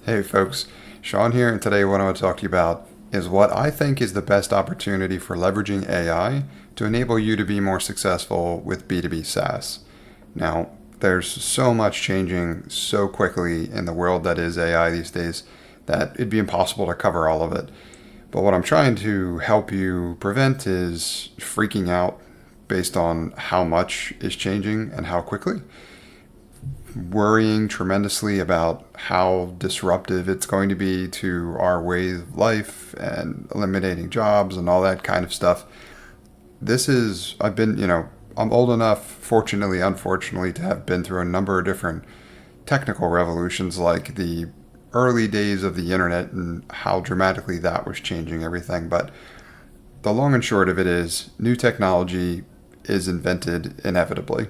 Hey folks, Sean here, and today what I want to talk to you about is what I think is the best opportunity for leveraging AI to enable you to be more successful with B2B SaaS. Now, there's so much changing so quickly in the world that is AI these days that it'd be impossible to cover all of it. But what I'm trying to help you prevent is freaking out based on how much is changing and how quickly, worrying tremendously about how disruptive it's going to be to our way of life and eliminating jobs and all that kind of stuff. I'm old enough, fortunately, unfortunately, to have been through a number of different technical revolutions like the early days of the internet and how dramatically that was changing everything. But the long and short of it is new technology is invented inevitably,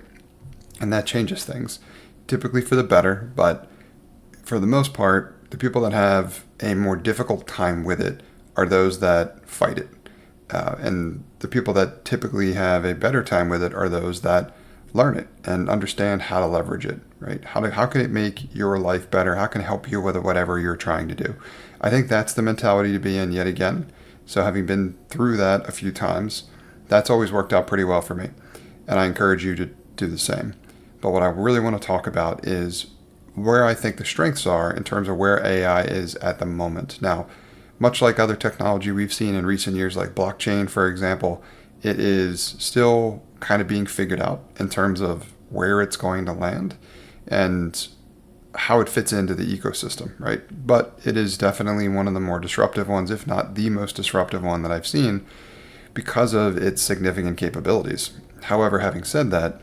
and that changes things, typically for the better, but for the most part, the people that have a more difficult time with it are those that fight it. And the people that typically have a better time with it are those that learn it and understand how to leverage it, right? How can it make your life better? How can it help you with whatever you're trying to do? I think that's the mentality to be in yet again. So having been through that a few times, that's always worked out pretty well for me. And I encourage you to do the same. But what I really want to talk about is where I think the strengths are in terms of where AI is at the moment. Now, much like other technology we've seen in recent years, like blockchain, for example, it is still kind of being figured out in terms of where it's going to land and how it fits into the ecosystem, right? But it is definitely one of the more disruptive ones, if not the most disruptive one that I've seen because of its significant capabilities. However, having said that,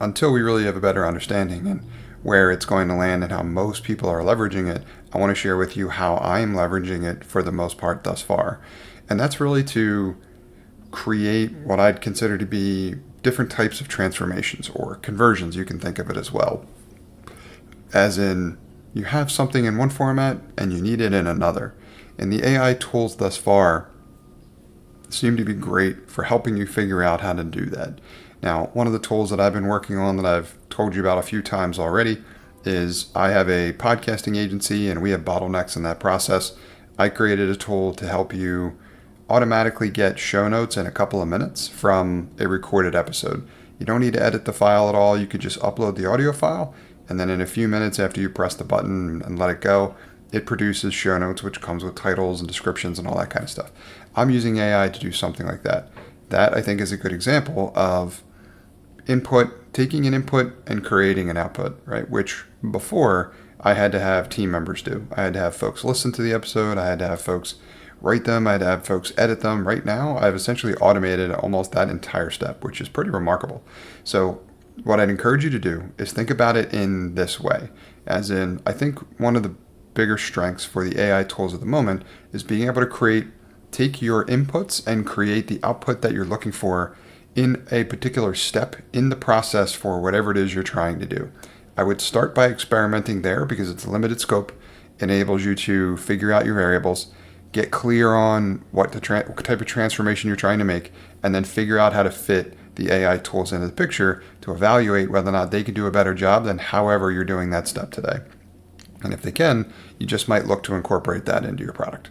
until we really have a better understanding and where it's going to land and how most people are leveraging it, I want to share with you how I'm leveraging it for the most part thus far. And that's really to create what I'd consider to be different types of transformations or conversions. You can think of it as well. As in, you have something in one format and you need it in another. And the AI tools thus far seem to be great for helping you figure out how to do that. Now, one of the tools that I've been working on that I've told you about a few times already is I have a podcasting agency and we have bottlenecks in that process. I created a tool to help you automatically get show notes in a couple of minutes from a recorded episode. You don't need to edit the file at all. You could just upload the audio file, and then in a few minutes after you press the button and let it go, it produces show notes, which comes with titles and descriptions and all that kind of stuff. I'm using AI to do something like that. That, I think, is a good example of taking an input and creating an output, right? Which before I had to have team members do. I had to have folks listen to the episode. I had to have folks write them. I had to have folks edit them. Right now, I've essentially automated almost that entire step, which is pretty remarkable. So what I'd encourage you to do is think about it in this way. As in, I think one of the bigger strengths for the AI tools at the moment is being able to take your inputs and create the output that you're looking for in a particular step in the process for whatever it is you're trying to do. I would start by experimenting there because it's a limited scope, enables you to figure out your variables, get clear on what type of transformation you're trying to make, and then figure out how to fit the AI tools into the picture to evaluate whether or not they can do a better job than however you're doing that step today. And if they can, you just might look to incorporate that into your product.